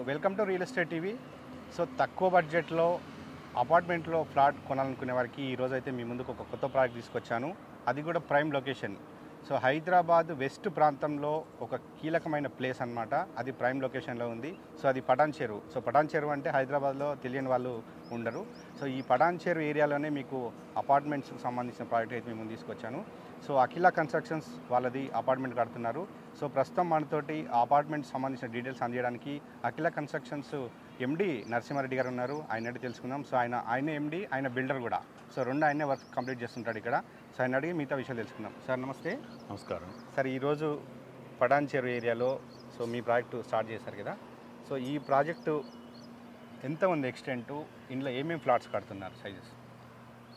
Welcome to real estate TV. So తక్కువ బడ్జెట్లో అపార్ట్మెంట్లో ఫ్లాట్ కొనాలనుకునే వారికి ఈరోజు అయితే మీ ముందుకు ఒక కొత్త ప్రాజెక్ట్ తీసుకొచ్చాను. అది కూడా prime location. So Hyderabad west ప్రాంతంలో ఒక కీలకమైన ప్లేస్ అన్నమాట. అది ప్రైమ్ లొకేషన్లో ఉంది. సో అది పటాన్ చెరువు. సో పటాన్ చెరువు అంటే హైదరాబాద్లో తెలియని వాళ్ళు ఉండరు. సో ఈ పటాన్ చెరువు ఏరియాలోనే మీకు అపార్ట్మెంట్స్కి సంబంధించిన ప్రాజెక్ట్ అయితే మీ ముందు తీసుకొచ్చాను. సో అఖిల కన్స్ట్రక్షన్స్ వాళ్ళది అపార్ట్మెంట్ కడుతున్నారు. సో ప్రస్తుతం మనతోటి ఆ అపార్ట్మెంట్ సంబంధించిన డీటెయిల్స్ అందజేయడానికి అఖిల కన్స్ట్రక్షన్స్ ఎండి నరసింహారెడ్డి గారు ఉన్నారు. ఆయన అడిగి తెలుసుకుందాం. సో ఆయన ఎండి, ఆయన బిల్డర్ కూడా. సో రెండు ఆయనే వర్క్ కంప్లీట్ చేస్తుంటాడు ఇక్కడ. సో ఆయన అడిగి మిగతా విషయాలు తెలుసుకుందాం. సార్ నమస్తే. నమస్కారం సార్ ఈరోజు పటాన్ చెరువు ఏరియాలో సో మీ ప్రాజెక్టు స్టార్ట్ చేశారు కదా. సో ఈ ప్రాజెక్టు ఎంత ఉంది ఎక్స్టెంటు, ఇందులో ఏమేమి ఫ్లాట్స్ కడుతున్నారు సైజెస్?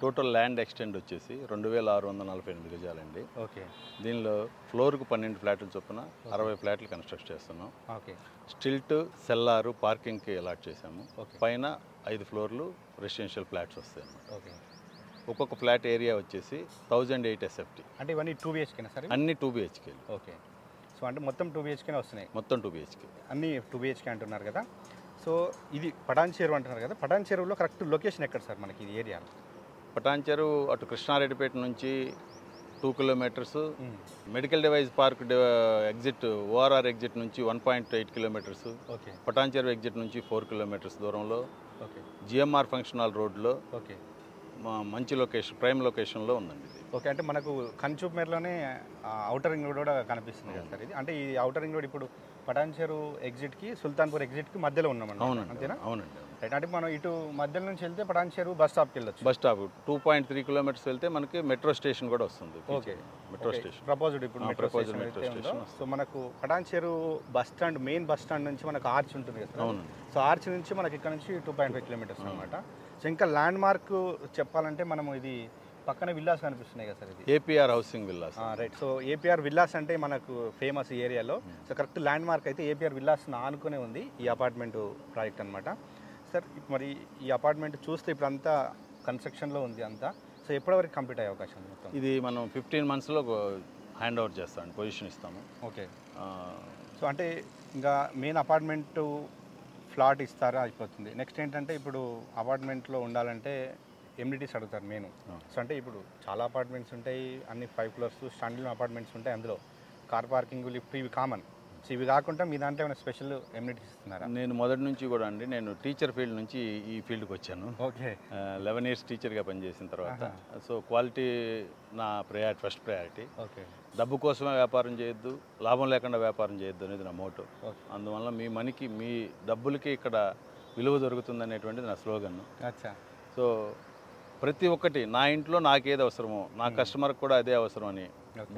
టోటల్ ల్యాండ్ ఎక్స్టెండ్ వచ్చేసి 2648 గజాలండి. ఓకే. దీనిలో ఫ్లోర్కు 12 ఫ్లాట్లు చొప్పున 60 ఫ్లాట్లు కన్స్ట్రక్ట్ చేస్తున్నాం. ఓకే. స్టిల్ట్, సెల్లారు, పార్కింగ్కి అలాట్ చేసాము. ఓకే. పైన 5 ఫ్లోర్లు రెసిడెన్షియల్ ఫ్లాట్స్ వస్తాయి అన్నమాట. ఓకే. ఒక్కొక్క ఫ్లాట్ ఏరియా వచ్చేసి 1008 SFT. అంటే ఇవన్నీ 2 BHKనా సార్? అన్ని 2 BHK. ఓకే. సో అంటే మొత్తం 2 BHKనే వస్తున్నాయి? మొత్తం 2 BHK. అన్నీ 2 BHK అంటున్నారు కదా. సో ఇది పటాన్ చెరువు అంటున్నారు కదా. పటాన్ చెరువులో కరెక్ట్ లొకేషన్ ఎక్కడ సార్ మనకి ఈ ఏరియా? పటాన్ చెరువు అటు కృష్ణారెడ్డిపేట నుంచి 2 kilometres, medical device park exit ORR exit నుంచి 1.8 కిలోమీటర్స్, ఓకే. పటాన్ చెరువు ఎగ్జిట్ నుంచి 4 కిలోమీటర్స్ దూరంలో ఓకే. జిఎంఆర్ ఫంక్షన్ హాల్ రోడ్లో ఓకే. మంచి లొకేషన్, ప్రైమ్ లొకేషన్లో ఉందండి ఇది. ఓకే. అంటే మనకు కంచూప్ మేరలోనే అవుటర్ రింగ్ రోడ్ కూడా కనిపిస్తుంది కదా సార్ ఇది. అంటే ఈ అవుటర్ రింగ్ రోడ్ ఇప్పుడు పటాన్ చెరువు ఎగ్జిట్కి, సుల్తాన్పూర్ ఎగ్జిట్కి మధ్యలో ఉన్నామండి. అవునండి. అంతేనా? అవునండి. రైట్. అంటే మనం ఇటు మధ్యలో నుంచి వెళ్తే పటాన్ చెరువు బస్ స్టాప్కి వెళ్ళొచ్చు. బస్ స్టాప్ 2.3 కిలోమీటర్స్ వెళ్తే మనకి మెట్రో స్టేషన్ కూడా వస్తుంది. ఓకే. మెట్రో స్టేషన్ ప్రపోజ్డ్ ఇప్పుడు మెట్రో స్టేషన్ మెట్రో అయితే ఉందో. స్టేషన్. సో మనకు పటాన్ చెరువు bus stand, main bus stand నుంచి మనకు ఆర్చ్ ఉంటుంది కదా సార్. అవునండి. సో ఆర్చ్ నుంచి మనకి ఇక్కడ నుంచి 2.5 కిలోమీటర్స్ అనమాట. సో ఇంకా ల్యాండ్ మార్క్ చెప్పాలంటే మనము ఇది పక్కన విల్లాస్ కనిపిస్తున్నాయి కదా సార్. ఇది APR housing villas. Right. So APR villas అంటే మనకు ఫేమస్ ఈ ఏరియాలో. సో కరెక్ట్ ల్యాండ్ మార్క్ అయితే ఏపీఆర్ విల్లాస్ ఆనుకునే ఉంది ఈ అపార్ట్మెంట్ ప్రాజెక్ట్ అనమాట. సార్ మరి ఈ అపార్ట్మెంట్ చూస్తే ఇప్పుడు అంతా కన్స్ట్రక్షన్లో ఉంది అంతా. సో ఎప్పటివరకు కంప్లీట్ అయ్యే అవకాశం ఉంది మొత్తం? ఇది మనం 15 మంత్స్లో హ్యాండ్ ఓవర్ చేస్తాం, పొజిషన్ ఇస్తాము. ఓకే. సో అంటే ఇంకా మెయిన్ అపార్ట్మెంట్ ఫ్లాట్ ఇస్తారా అయిపోతుంది. నెక్స్ట్ ఏంటంటే ఇప్పుడు అపార్ట్మెంట్లో ఉండాలంటే ఎమ్యూనిటీస్ అడుగుతారు మెయిన్. సో అంటే ఇప్పుడు చాలా అపార్ట్మెంట్స్ ఉంటాయి, అన్ని 5 ఫ్లోర్స్ స్టాండర్డ్ అపార్ట్మెంట్స్ ఉంటాయి. అందులో కార్ పార్కింగ్, లిఫ్ట్ ఇవి కామన్. సో ఇవి కాకుండా మీ దాంట్లో ఏమైనా స్పెషల్ ఎమ్యూనిటీస్ ఇస్తున్నారా? నేను మొదటి నుంచి కూడా అండి, నేను టీచర్ ఫీల్డ్ నుంచి ఈ ఫీల్డ్కి వచ్చాను. ఓకే. 11 ఇయర్స్ టీచర్గా పనిచేసిన తర్వాత సో క్వాలిటీ నా ఫస్ట్ ప్రయారిటీ. ఓకే. డబ్బు కోసమే వ్యాపారం చేయొద్దు, లాభం లేకుండా వ్యాపారం చేయొద్దు అనేది నా మోటో. అందువల్ల మీ మనీకి, మీ డబ్బులకి ఇక్కడ విలువ దొరుకుతుంది అనేటువంటిది నా స్లోగన్. అచ్చా. సో ప్రతి ఒక్కటి నా ఇంట్లో నాకేది అవసరమో నా కస్టమర్కి కూడా అదే అవసరం అని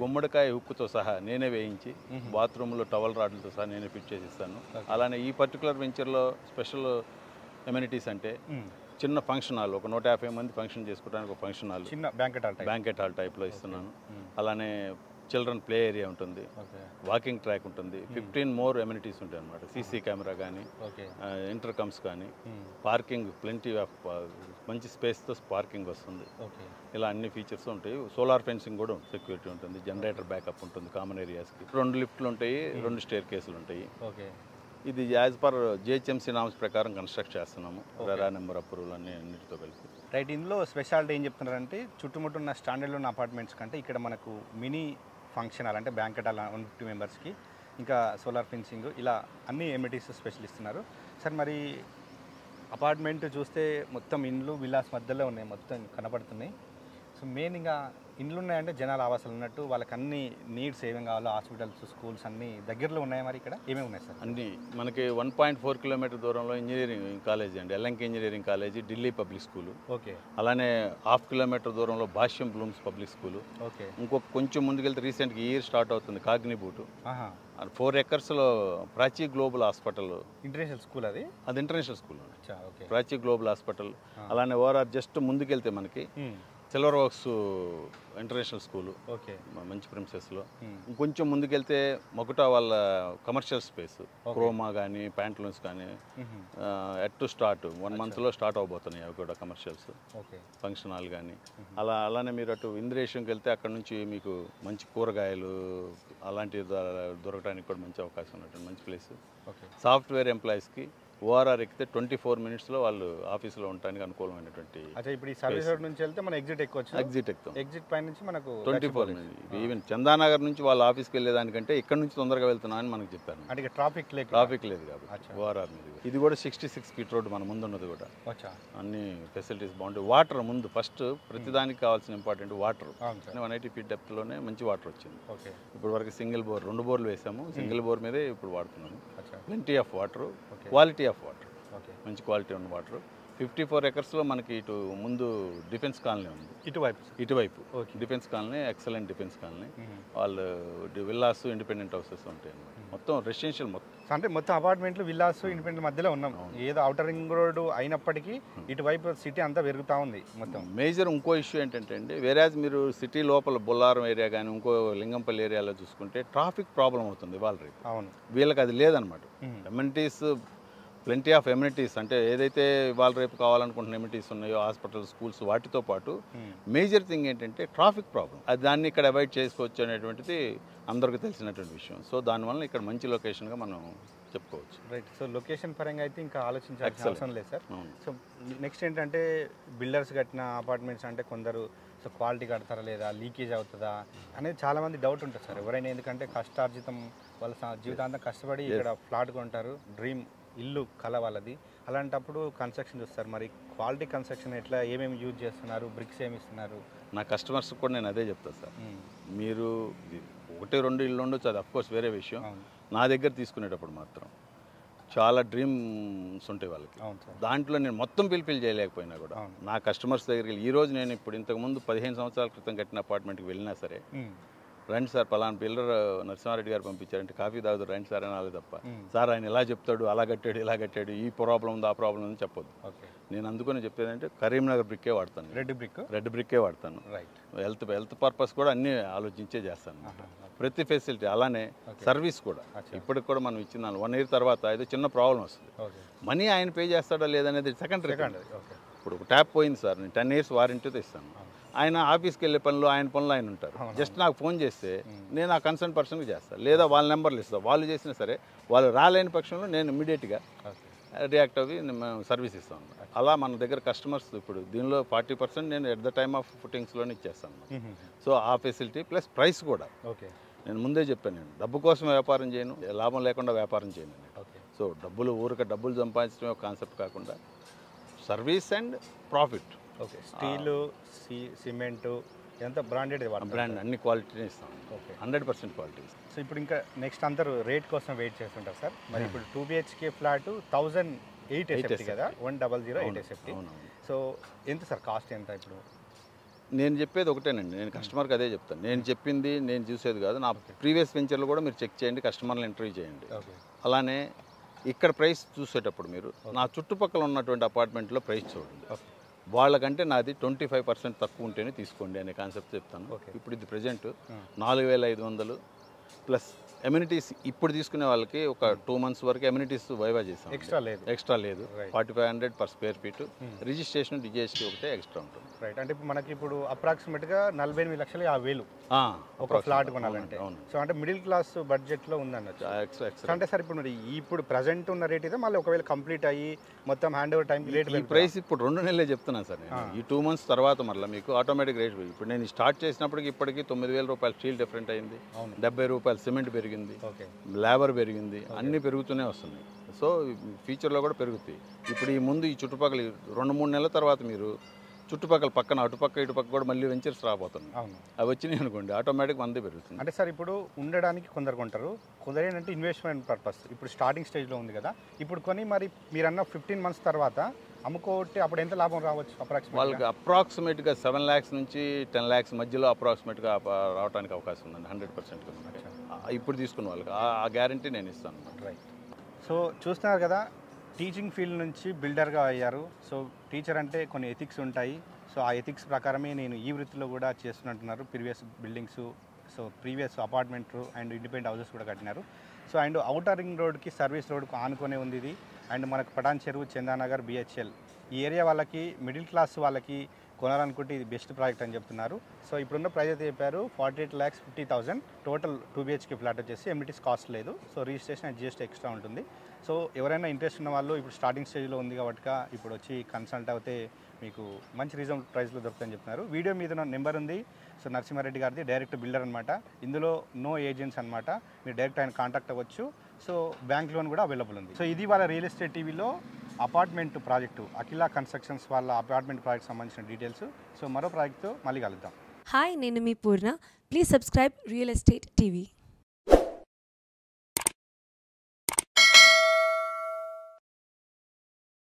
గుమ్మడికాయ హుక్కుతో సహా నేనే వేయించి, బాత్రూంలో టవల్ రాడ్లతో సహా నేనే ఫిట్ చేసి ఇస్తాను. అలానే ఈ పర్టికులర్ వెంచర్లో స్పెషల్ ఎమ్యూనిటీస్ అంటే చిన్న ఫంక్షన్ హాల్, ఒక 150 మంది ఫంక్షన్ చేసుకోవడానికి ఒక ఫంక్షన్ హాల్, చిన్న బ్యాంకెట్ హాల్ టైప్లో ఇస్తున్నాను. అలానే చిల్డ్రన్ ప్లే ఏరియా ఉంటుంది, వాకింగ్ ట్రాక్ ఉంటుంది, 15 మోర్ ఎమ్యూనిటీస్ ఉంటాయి అన్నమాట. సీసీ కెమెరా కానీ, ఇంటర్కమ్స్ కానీ, పార్కింగ్ ప్లెంటీ ఆఫ్ మంచి స్పేస్తో పార్కింగ్ వస్తుంది. ఇలా అన్ని ఫీచర్స్ ఉంటాయి. సోలార్ ఫెన్సింగ్ కూడా సెక్యూరిటీ ఉంటుంది, జనరేటర్ బ్యాకప్ ఉంటుంది కామన్ ఏరియాస్కి. 2 లిఫ్ట్లు ఉంటాయి, 2 స్టేర్ కేసులు ఉంటాయి. ఇది యాజ్ పర్ జిహెచ్ఎంసీ నామ్స్ ప్రకారం కన్స్ట్రక్ట్ చేస్తున్నాము. రెరా నెంబర్ అప్రూవల్ అన్నిటితో కలిపి. రైట్. ఇందులో స్పెషాలిటీ ఏం చెప్తున్నారంటే చుట్టుముట్టున్న స్టాండర్డ్లో ఉన్న అపార్ట్మెంట్స్ కంటే ఇక్కడ మనకు మినీ ఫంక్షన్ హాల్ అంటే బ్యాంకెట్ హాల్ 150 మెంబర్స్కి, ఇంకా సోలార్ ఫెన్సింగ్, ఇలా అన్ని ఎమ్యూనిటీస్ స్పెషల్ ఇస్తున్నారు. సార్ మరి అపార్ట్మెంట్ చూస్తే మొత్తం ఇండ్లు విల్లాస్ మధ్యలో ఉన్నాయి, మొత్తం కనపడుతున్నాయి. సో మెయిన్ ఇంకా ఇండ్లు ఉన్నాయంటే జనాల ఆవాసాలు ఉన్నట్టు వాళ్ళకి అన్ని నీడ్స్ ఏమేమి కావాలో, హాస్పిటల్స్, స్కూల్స్ అన్నీ దగ్గరలో ఉన్నాయి. మరి ఇక్కడ ఏమేమి ఉన్నాయి సార్? అన్నీ మనకి 1.4 కిలోమీటర్ దూరంలో ఇంజనీరింగ్ కాలేజీ అండి, LMK engineering college, Delhi public school. Okay. అలానే 1/2 కిలోమీటర్ దూరంలో Bhashyam Blooms public school. Okay. ఇంకొక కొంచెం ముందుకెళ్తే రీసెంట్గా ఇయర్ స్టార్ట్ అవుతుంది కాగ్నిబూటు. 4 ఎకర్స్లో Prachi global hospital, international school. అది international school okay. Prachi global hospital. అలానే ఓఆర్ఆర్ జస్ట్ ముందుకెళ్తే మనకి silver works international school, okay. మంచి ప్రిన్సెస్లో. ఇంకొంచెం ముందుకెళ్తే మొగటా వాళ్ళ కమర్షియల్ స్పేస్, క్రోమా కానీ ప్యాంట్లూన్స్ కానీ ఎట్ టు స్టార్ట్ 1 monthలో స్టార్ట్ అవబోతున్నాయి అవి కూడా కమర్షియల్స్, ఫంక్షన్ హాల్ కానీ. అలానే మీరు అటు ఇంద్రేషంకి వెళ్తే అక్కడ నుంచి మీకు మంచి కూరగాయలు అలాంటివి దొరకడానికి కూడా మంచి అవకాశం ఉన్నట్టు మంచి ప్లేస్. సాఫ్ట్వేర్ ఎంప్లాయీస్కి ఓఆర్ఆర్ ఎక్కితే 24 minutesలో వాళ్ళు ఆఫీస్లో ఉండడానికి అనుకూలమైనటువంటి. అదే ఇప్పుడు ఈ సర్వీస్ రోడ్ నుంచి వెళ్తే మనం ఎగ్జిట్ ఎక్కొచ్చు, ఎగ్జిట్ ఎక్కుతాం, ఎగ్జిట్ పై నుంచి మనకు 24 minutes. ఈవెన్ చందానగర్ నుంచి వాళ్ళ ఆఫీస్కి వెళ్ళేదానికంటే ఇక్కడ నుంచి తొందరగా వెళ్తున్నాం అని మనకు చెప్పారు. అంటే ట్రాఫిక్ లేదు కాబట్టి ఓఆర్ఆర్ మీద. ఇది కూడా 66 feet రోడ్ మన ముందు ఉన్నది కూడా. అన్ని ఫెసిలిటీస్ బాగుంటాయి. వాటర్ ముందు ఫస్ట్ ప్రతిదానికి కావాల్సిన ఇంపార్టెంట్ వాటర్. 180 feet డెప్త్లోనే మంచి వాటర్ వచ్చింది. ఇప్పుడు వరకు సింగిల్ బోర్ 2 బోర్లు వేసాము, సింగిల్ బోర్ మీదే ఇప్పుడు వాడుతున్నాము. Plenty of water, quality of water, మంచి క్వాలిటీ ఉన్న వాటర్. 54 acresలో మనకి ఇటు ముందు డిఫెన్స్ కాలనీ ఉంది, ఇటువైపు defence colony, excellent defence colony. వాళ్ళు విల్లాస్, ఇండిపెండెంట్ హౌసెస్ ఉంటాయి అన్నమాట. మొత్తం రెసిడెన్షియల్ మొత్తం, అంటే మొత్తం అపార్ట్మెంట్లు, విల్లాస్, ఇండిపెండెంట్ మధ్యలో ఉన్నాం. ఏదో అవుటర్ రింగ్ రోడ్ అయినప్పటికీ ఇటువైపు సిటీ అంతా పెరుగుతూ ఉంది మొత్తం. మేజర్ ఇంకో ఇష్యూ ఏంటంటే అండి, వేరేజ్ మీరు సిటీ లోపల బొల్లారం ఏరియా కానీ ఇంకో లింగంపల్లి ఏరియాలో చూసుకుంటే ట్రాఫిక్ ప్రాబ్లం అవుతుంది వాళ్ళ రేపు. అవును, వీళ్ళకి అది లేదనమాట. ఎమ్యూనిటీస్, ప్లెంటీ ఆఫ్ ఎమ్యూనిటీస్, అంటే ఏదైతే ఇవాళ రేపు కావాలనుకుంటున్న ఎమ్యూనిటీస్ ఉన్నాయో, హాస్పిటల్, స్కూల్స్, వాటితో పాటు మేజర్ థింగ్ ఏంటంటే ట్రాఫిక్ ప్రాబ్లం. అది దాన్ని ఇక్కడ అవాయిడ్ చేసుకోవచ్చు అనేటువంటిది అందరికీ తెలిసినటువంటి విషయం. సో దానివల్ల ఇక్కడ మంచి లొకేషన్గా మనం చెప్పుకోవచ్చు. రైట్. సో లొకేషన్ పరంగా అయితే ఇంకా ఆలోచించాల్సిన అవసరం లేదు సార్. సో నెక్స్ట్ ఏంటంటే బిల్డర్స్ కట్టిన అపార్ట్మెంట్స్ అంటే కొందరు సో క్వాలిటీ కడతారా లేదా, లీకేజ్ అవుతుందా అనేది చాలామంది డౌట్ ఉంటుంది సార్ ఎవరైనా. ఎందుకంటే కష్టార్జితం, వాళ్ళ జీవితాంతం కష్టపడి ఇక్కడ ఫ్లాట్ కొంటారు, డ్రీమ్ ఇల్లు కల వాళ్ళది. అలాంటప్పుడు కన్స్ట్రక్షన్ చూస్తారు. మరి క్వాలిటీ కన్స్ట్రక్షన్ ఎట్లా, ఏమేమి యూజ్ చేస్తున్నారు, బ్రిక్స్ ఏమి ఇస్తున్నారు? నా కస్టమర్స్ కూడా నేను అదే చెప్తాను సార్. మీరు 1-2 ఇల్లు ఉండొచ్చు, అది అఫ్కోర్స్ వేరే విషయం. నా దగ్గర తీసుకునేటప్పుడు మాత్రం చాలా డ్రీమ్స్ ఉంటాయి వాళ్ళకి. దాంట్లో నేను మొత్తం ఫిల్ఫిల్ చేయలేకపోయినా కూడా నా కస్టమర్స్ దగ్గరికి ఈరోజు నేను ఇప్పుడు ఇంతకుముందు 15 సంవత్సరాల క్రితం కట్టిన అపార్ట్మెంట్కి వెళ్ళినా సరే, రండి సార్ పలానా బిల్డర్ నరసింహారెడ్డి గారు పంపించారంటే కాఫీ తాగుతారు, రండి సార్ అనాలి తప్ప, సార్ ఆయన ఇలా చెప్తాడు, అలా కట్టాడు, ఇలా కట్టాడు, ఈ ప్రాబ్లం ఉంది, ఆ ప్రాబ్లం ఉంది చెప్పొద్దు. నేను అందుకని చెప్పేదంటే కరీంనగర్ బ్రిక్కే వాడతాను, రెడ్ బ్రిక్కే వాడతాను. హెల్త్ పర్పస్ కూడా అన్నీ ఆలోచించే చేస్తాను. ప్రతి ఫెసిలిటీ, అలానే సర్వీస్ కూడా. ఇప్పటికి కూడా మనం ఇచ్చిన 1 year తర్వాత ఏదో చిన్న ప్రాబ్లం వస్తుంది, మనీ ఆయన పే చేస్తాడా లేదనేది సెకండరీ. ఇప్పుడు ఒక ట్యాప్ పోయింది సార్, నేను 10 years వారంటీతో ఇస్తాను. ఆయన ఆఫీస్కి వెళ్ళే పనులు, ఆయన పనులు ఆయన ఉంటారు. జస్ట్ నాకు ఫోన్ చేస్తే నేను ఆ కన్సర్న్ పర్సన్కి చేస్తాను, లేదా వాళ్ళ నెంబర్లు ఇస్తాను. వాళ్ళు చేసినా సరే వాళ్ళు రాలేని పక్షంలో నేను ఇమ్మీడియట్గా రియాక్ట్ అవి మేము సర్వీస్ ఇస్తాను. అలా మన దగ్గర కస్టమర్స్ ఇప్పుడు దీనిలో 40% నేను ఎట్ ద టైమ్ ఆఫ్ ఫుటింగ్స్లోనే ఇచ్చేస్తాను. సో ఆ ఫెసిలిటీ ప్లస్ ప్రైస్ కూడా. నేను ముందే చెప్పాను, నేను డబ్బు కోసం వ్యాపారం చేయను, లాభం లేకుండా వ్యాపారం చేయను. సో డబ్బులు సంపాదించడమే ఒక కాన్సెప్ట్ కాకుండా service and profit. Steel, cement ఎంత బ్రాండెడ్ బ్రాండ్ అన్ని క్వాలిటీనే ఇస్తాం. 100% క్వాలిటీ. సో ఇప్పుడు ఇంకా నెక్స్ట్ అందరూ రేట్ కోసం వెయిట్ చేస్తుంటారు సార్. మరి ఇప్పుడు 2 BHK ఫ్లాట్ 1008 SFT కదా, 1008 SFT. సో ఎంత సార్ కాస్ట్ ఎంత? ఇప్పుడు నేను చెప్పేది ఒకటేనండి, నేను కస్టమర్కి అదే చెప్తాను. నేను చెప్పింది నేను చూసేది కాదు, నా ప్రీవియస్ వెంచర్లో కూడా మీరు చెక్ చేయండి, కస్టమర్ని ఇంటర్వ్యూ చేయండి. అలానే ఇక్కడ ప్రైస్ చూసేటప్పుడు మీరు నా చుట్టుపక్కల ఉన్నటువంటి అపార్ట్మెంట్లో ప్రైస్ చూడండి. వాళ్ళకంటే నాది 25% తక్కువ ఉంటేనే తీసుకోండి అనే కాన్సెప్ట్ చెప్తాను. ఇప్పుడు ఇది ప్రజెంట్ 4500 ప్లస్ ఎమ్యూనిటీస్. ఇప్పుడు తీసుకునే వాళ్ళకి ఒక 2 months వరకు ఎమ్యూనిటీస్ వైవా చేస్తాం, ఎక్స్ట్రా లేదు. 4500 per square feet. Registration, DGST ఒకటే ఎక్స్ట్రా ఉంటుంది. రైట్. అంటే మనకి ఇప్పుడు అప్రాక్సిమేట్గా 48,50,000 ఒక ఫ్లాట్ కొనాలంటే. సో అంటే మిడిల్ క్లాస్ బడ్జెట్లో ఉందన్నట్టు. అంటే సార్ ఇప్పుడు ప్రజెంట్ ఉన్న రేట్ ఇదే, మళ్ళీ ఒకవేళ కంప్లీట్ అయ్యి మొత్తం హ్యాండ్ ఓవర్ టైం రేట్ ఈ ప్రైస్ ఇప్పుడు 2 నెలలే చెప్తున్నాను సార్ నేను. ఈ 2 months తర్వాత మళ్ళీ మీకు ఆటోమేటిక్ రేట్. ఇప్పుడు నేను స్టార్ట్ చేసినప్పటికి ఇప్పటికి 9,000 రూపాయలు స్టీల్ డిఫరెంట్ అయింది, 70 రూపాయలు సిమెంట్ పెరిగింది, లేబర్ పెరిగింది, అన్నీ పెరుగుతూనే వస్తున్నాయి. సో ఫ్యూచర్లో కూడా పెరుగుతాయి. ఇప్పుడు ఈ ముందు ఈ చుట్టుపక్కల 2-3 నెలల తర్వాత మీరు చుట్టుపక్కల పక్కన అటుపక్క ఇటుపక్క కూడా మళ్ళీ వెంచర్స్ రాబోతున్నాయి. అవి వచ్చినాయి అనుకోండి, ఆటోమేటిక్ మంది పెరుగుతుంది. అంటే సార్ ఇప్పుడు ఉండడానికి కొందరు కొంటారు, కొందరు ఏంటంటే ఇన్వెస్ట్మెంట్ పర్పస్. ఇప్పుడు స్టార్టింగ్ స్టేజ్లో ఉంది కదా, ఇప్పుడు కొని మరి మీరన్న 15 months తర్వాత అమ్ముకోటి అప్పుడు ఎంత లాభం రావచ్చు? వాళ్ళకి అప్రాక్సిమేట్గా 7 lakhs నుంచి 10 lakhs మధ్యలో అప్రాక్సిమేట్గా రావడానికి అవకాశం ఉందండి. 100% ఇప్పుడు తీసుకున్న వాళ్ళకి ఆ గ్యారంటీ నేను ఇస్తాను. రైట్. సో చూస్తున్నారు కదా, టీచింగ్ ఫీల్డ్ నుంచి బిల్డర్గా అయ్యారు. సో టీచర్ అంటే కొన్ని ఎథిక్స్ ఉంటాయి. సో ఆ ఎథిక్స్ ప్రకారమే నేను ఈ వృత్తిలో కూడా చేస్తున్నట్టున్నారు. Previous buildings, so previous apartment and independent houses కూడా కట్టినారు. సో అండ్ ఔటర్ రింగ్ రోడ్కి, సర్వీస్ రోడ్కు ఆనుకొనే ఉంది ఇది. అండ్ మనకు పటాన్ చెరువు, చందానగర్, బిహెచ్ఎల్ ఈ ఏరియా వాళ్ళకి, మిడిల్ క్లాస్ వాళ్ళకి కొనాలనుకుంటే ఇది బెస్ట్ ప్రాజెక్ట్ అని చెప్తున్నారు. సో ఇప్పుడున్న ప్రైస్ అయితే చెప్పారు 48,50,000 టోటల్ 2 BHK ఫ్లాట్ వచ్చేసి. ఎమ్యూనిటీస్ కాస్ట్ లేదు. So registration and GST extra ఉంటుంది. సో ఎవరైనా ఇంట్రెస్ట్ ఉన్న వాళ్ళు ఇప్పుడు స్టార్టింగ్ స్టేజ్లో ఉంది కాబట్టి ఇప్పుడు వచ్చి కన్సల్ట్ అవుతే మీకు మంచి రీజనబుల్ ప్రైస్లో దొరుకుతుందని చెప్తున్నారు. వీడియో మీద నెంబర్ ఉంది. సో నరసింహారెడ్డి గారిది డైరెక్ట్ బిల్డర్ అనమాట. ఇందులో నో ఏజెంట్స్ అనమాట. మీరు డైరెక్ట్ ఆయన కాంటాక్ట్ అవ్వచ్చు. సో బ్యాంక్ లోన్ కూడా అవైలబుల్ ఉంది. సో ఇది వాళ్ళ రియల్ ఎస్టేట్ టీవీలో అపార్ట్మెంట్ ప్రాజెక్టు, అఖిల కన్స్ట్రక్షన్స్ వాళ్ళ అపార్ట్మెంట్ ప్రాజెక్ట్ సంబంధించిన డీటెయిల్స్. సో మరో ప్రాజెక్ట్తో మళ్ళీ కలుద్దాం. హాయ్, నేను మీ Purna. Please subscribe real estate TV.